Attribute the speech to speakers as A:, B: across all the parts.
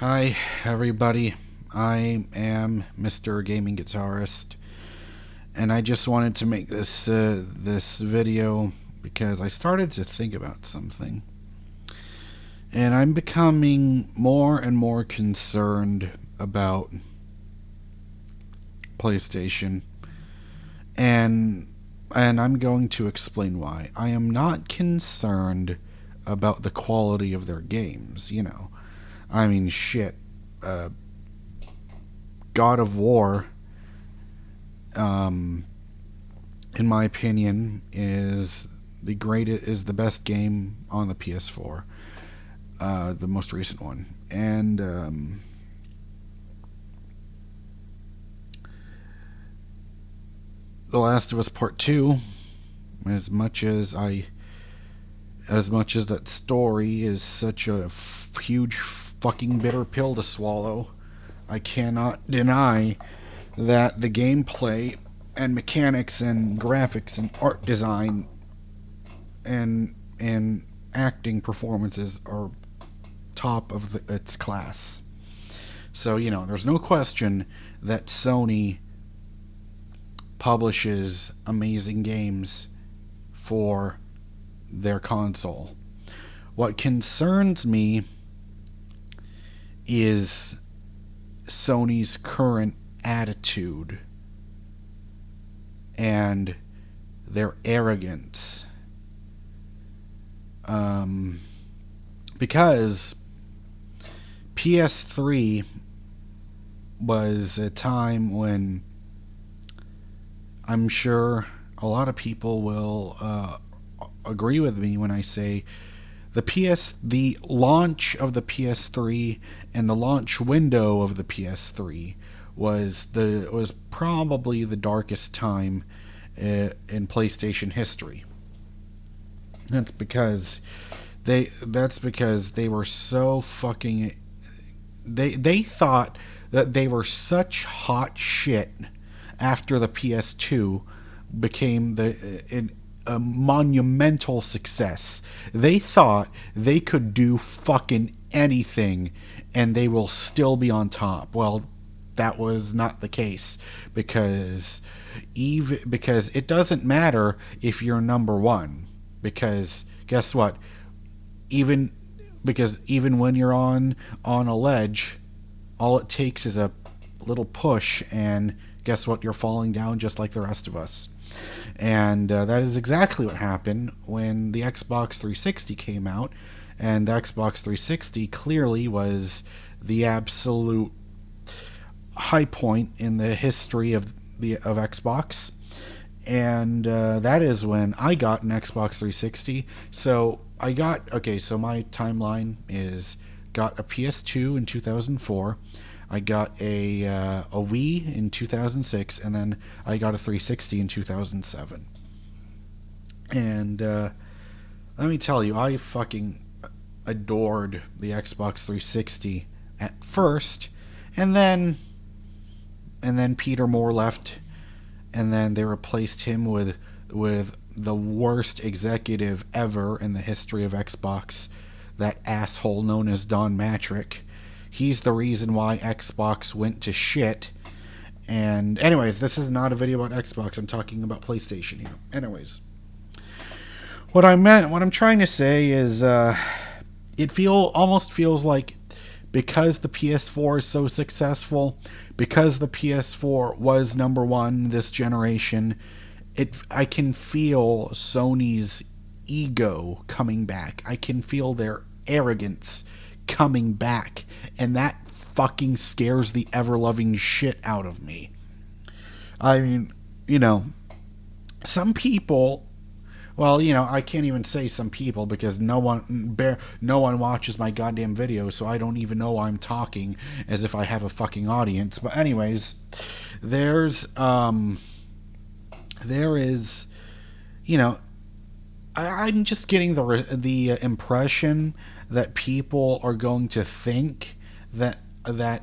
A: Hi, everybody. I am MrGamingGuitarist, and I just wanted to make this video because I started to think about something, and I'm becoming more and more concerned about PlayStation, and I'm going to explain why. I am not concerned about the quality of their games. I mean, shit. God of War, in my opinion, is the best game on the PS4, the most recent one, and The Last of Us Part Two. As much as that story is such a huge fucking bitter pill to swallow, I cannot deny that the gameplay and mechanics and graphics and art design and acting performances are top of its class. So, there's no question that Sony publishes amazing games for their console. What concerns me is Sony's current attitude and their arrogance. Because PS3 was a time when I'm sure a lot of people will agree with me when I say the launch of the PS3 and the launch window of the PS3 was probably the darkest time in PlayStation history. That's because they were so fucking they thought that they were such hot shit after the PS2 became a monumental success. They thought they could do fucking anything and they will still be on top. Well, that was not the case, because it doesn't matter if you're number one, because guess what? Even when you're on a ledge, all it takes is a little push, and guess what? You're falling down just like the rest of us. And that is exactly what happened when the Xbox 360 came out. And the Xbox 360 clearly was the absolute high point in the history of Xbox. And that is when I got an Xbox 360. So my timeline is got a PS2 in 2004. I got a Wii in 2006, and then I got a 360 in 2007. And let me tell you, I fucking adored the Xbox 360 at first, and then Peter Moore left, and then they replaced him with the worst executive ever in the history of Xbox, that asshole known as Don Matrick. He's the reason why Xbox went to shit. And anyways, this is not a video about Xbox. I'm talking about PlayStation here. Anyways, what I'm trying to say is, it almost feels like, because the PS4 is so successful, because the PS4 was number one this generation, I can feel Sony's ego coming back. I can feel their arrogance coming back, and that fucking scares the ever-loving shit out of me. I mean, some people, well, I can't even say some people, because no one watches my goddamn videos, so I don't even know why I'm talking as if I have a fucking audience. But anyways, there is, I'm just getting the impression that people are going to think that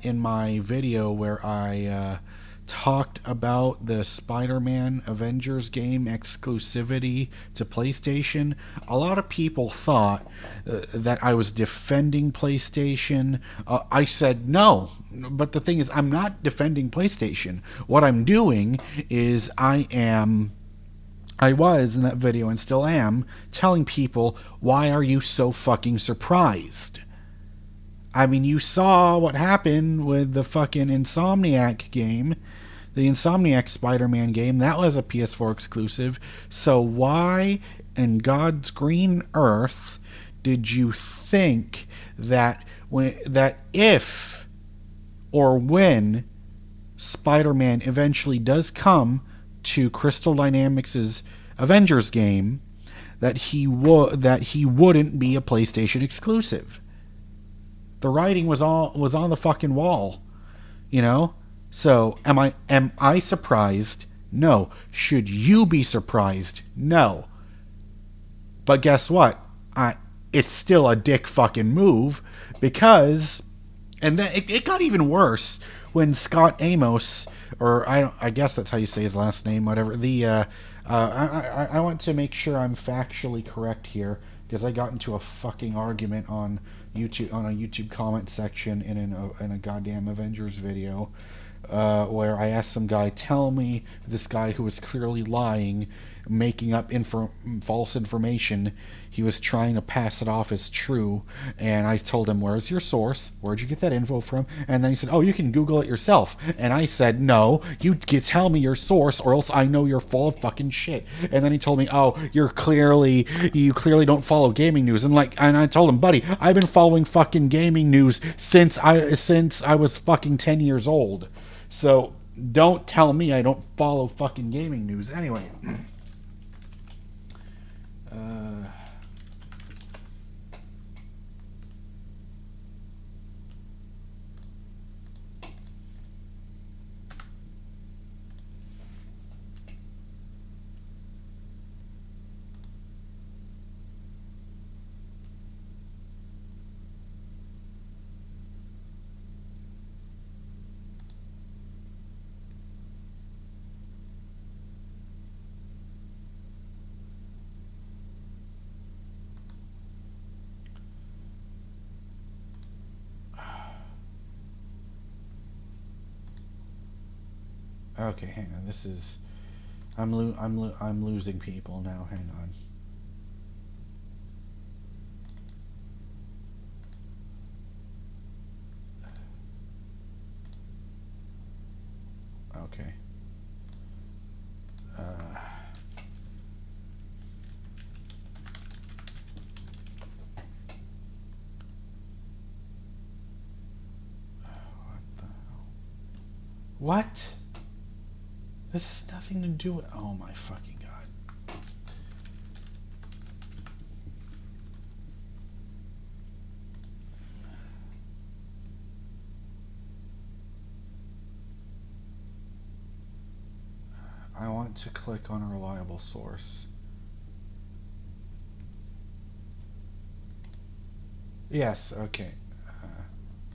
A: in my video where I talked about the Spider-Man Avengers game exclusivity to PlayStation, a lot of people thought that I was defending PlayStation. I said no, but the thing is, I'm not defending PlayStation. What I'm doing is I was in that video and still am telling people, why are you so fucking surprised? I mean, you saw what happened with the fucking Insomniac game, the Insomniac Spider-Man game. That was a PS4 exclusive. So why in God's green earth did you think that if or when Spider-Man eventually does come to Crystal Dynamics' Avengers game, that he wouldn't be a PlayStation exclusive? The writing was on the fucking wall, you know? So am I surprised? No. Should you be surprised? No. But guess what? It's still a dick fucking move, because, and then it got even worse when Scott Amos, or I guess that's how you say his last name, whatever. I want to make sure I'm factually correct here, because I got into a fucking argument on YouTube, on a YouTube comment section in a goddamn Avengers video, where I asked some guy, tell me, this guy who was clearly lying, making up false information. He was trying to pass it off as true, and I told him, where's your source? Where'd you get that info from? And then he said, oh, you can Google it yourself. And I said, no, you tell me your source, or else I know you're full of fucking shit. And then he told me, oh, you clearly don't follow gaming news. And I told him, buddy, I've been following fucking gaming news since I was fucking 10 years old. So don't tell me I don't follow fucking gaming news. Anyway. Okay, hang on. This is I'm losing people now. Hang on. Okay. What the hell? What? This has nothing to do with... Oh my fucking god. I want to click on a reliable source. Yes, okay.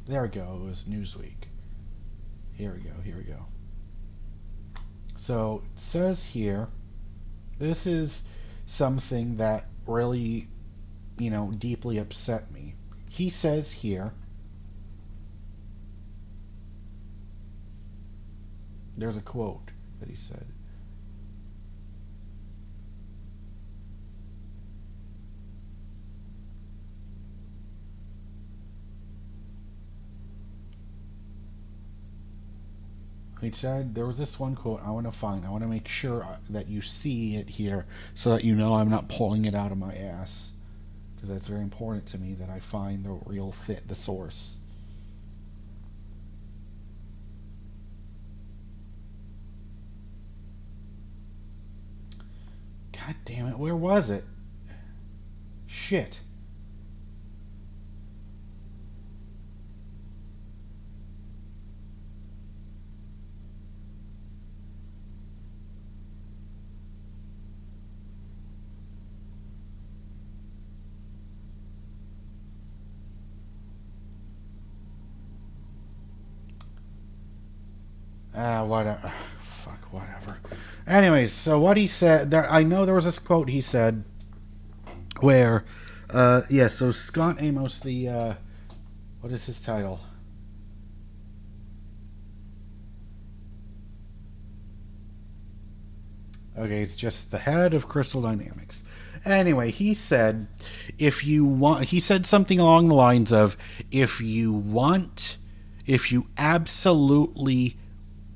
A: There we go. It was Newsweek. Here we go. So it says here, this is something that really, deeply upset me. He says here, there's a quote that he said. He said, there was this one quote I want to find. I want to make sure that you see it here so that you know I'm not pulling it out of my ass. Because that's very important to me that I find the real the source. God damn it, where was it? Shit. Whatever. Fuck, whatever. Anyways, so what he said, I know there was this quote he said where, so Scott Amos, what is his title? Okay, it's just the head of Crystal Dynamics. Anyway, he said, he said something along the lines of, if you absolutely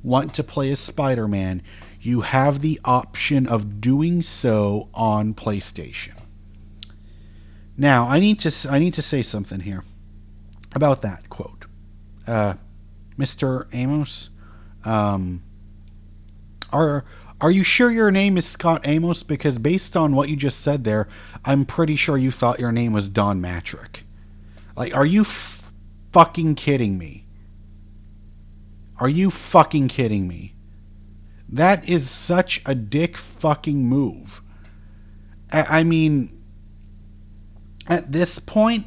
A: want to play as Spider-Man, you have the option of doing so on PlayStation. Now, I need to say something here about that quote. Mr. Amos, are you sure your name is Scott Amos? Because based on what you just said there, I'm pretty sure you thought your name was Don Matrick. Like, are you fucking kidding me? Are you fucking kidding me? That is such a dick fucking move. I mean, at this point,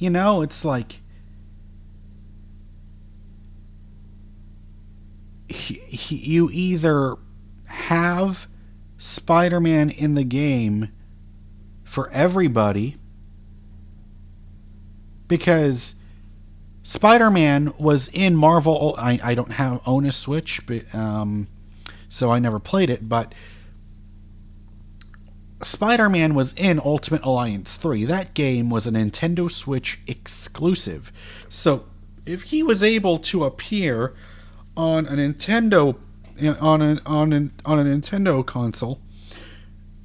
A: it's like you either have Spider-Man in the game for everybody, because Spider-Man was in Marvel. I don't own a Switch, but, so I never played it, but Spider-Man was in Ultimate Alliance 3. That game was a Nintendo Switch exclusive. So if he was able to appear on a Nintendo on a Nintendo console,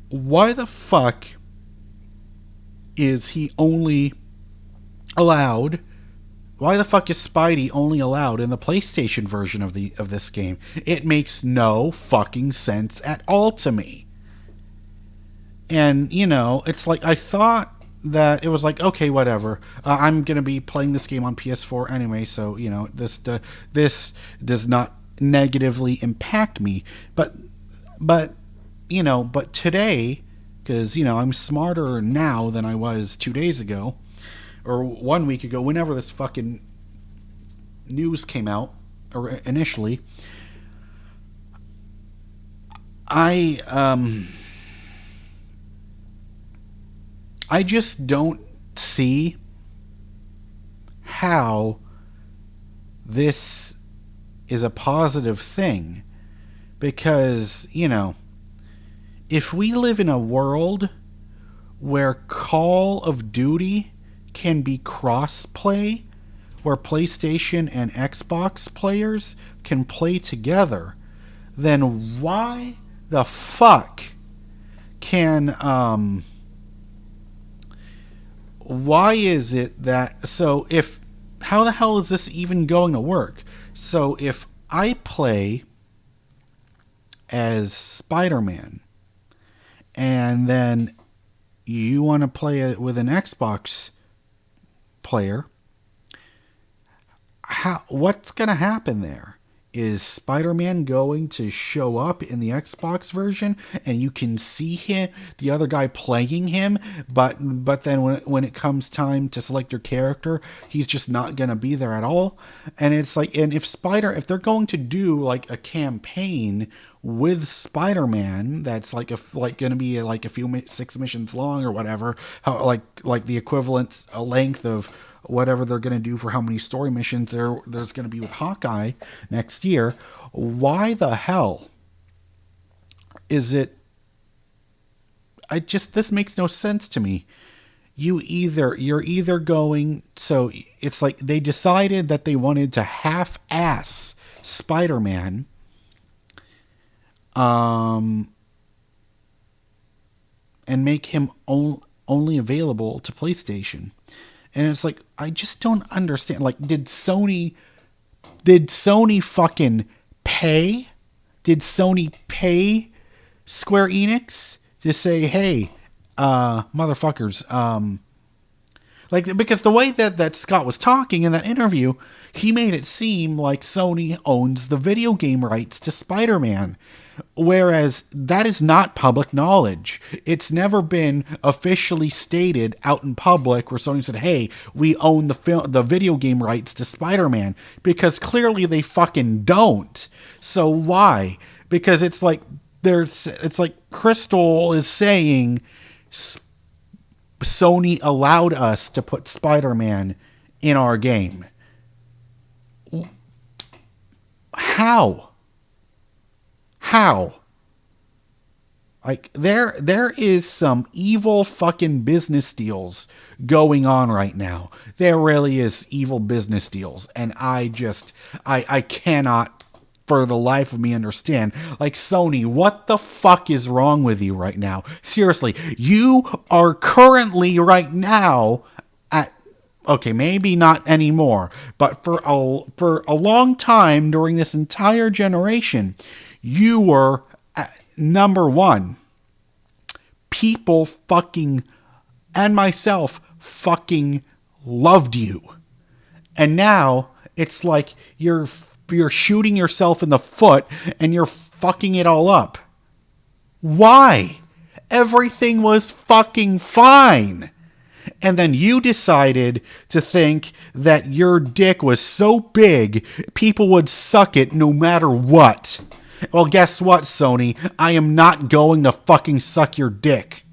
A: why the fuck is he only allowed? Why the fuck is Spidey only allowed in the PlayStation version of this game? It makes no fucking sense at all to me. And it's like, I thought that it was like, okay, whatever. I'm gonna be playing this game on PS4 anyway, so this does not negatively impact me. But today, because I'm smarter now than I was 2 days ago, or 1 week ago, whenever this fucking news came out, or initially, I just don't see how this is a positive thing. Because, if we live in a world where Call of Duty can be cross-play, where PlayStation and Xbox players can play together, then why the fuck can, why is it that, how the hell is this even going to work? So if I play as Spider-Man, and then you want to play it with an Xbox player, what's going to happen there? Is Spider-Man going to show up in the Xbox version and you can see him, the other guy playing him, but then when it comes time to select your character, he's just not going to be there at all? And it's like, and if they're going to do like a campaign with Spider-Man that's like going to be like a few 6 missions long or whatever, how like the equivalent length of whatever they're going to do for how many story missions there's going to be with Hawkeye next year, why the hell is it? This makes no sense to me. You're either going, so it's like they decided that they wanted to half-ass Spider-Man, and make him only available to PlayStation. And it's like, I just don't understand. Like, did Sony fucking pay? Did Sony pay Square Enix to say, hey, motherfuckers, because the way that Scott was talking in that interview, he made it seem like Sony owns the video game rights to Spider-Man. Whereas that is not public knowledge. It's never been officially stated out in public where Sony said, hey, we own the video game rights to Spider-Man. Because clearly they fucking don't. So why? Because it's like Crystal is saying Sony allowed us to put Spider-Man in our game. How? Like, there is some evil fucking business deals going on right now. There really is evil business deals. And I cannot for the life of me understand. Like, Sony, what the fuck is wrong with you right now? Seriously, you are currently right now at, okay, maybe not anymore, but for a long time during this entire generation, you were number one. People fucking, and myself, fucking loved you. And now it's like you're shooting yourself in the foot and you're fucking it all up. Why? Everything was fucking fine. And then you decided to think that your dick was so big, people would suck it no matter what. Well, guess what, Sony? I am not going to fucking suck your dick.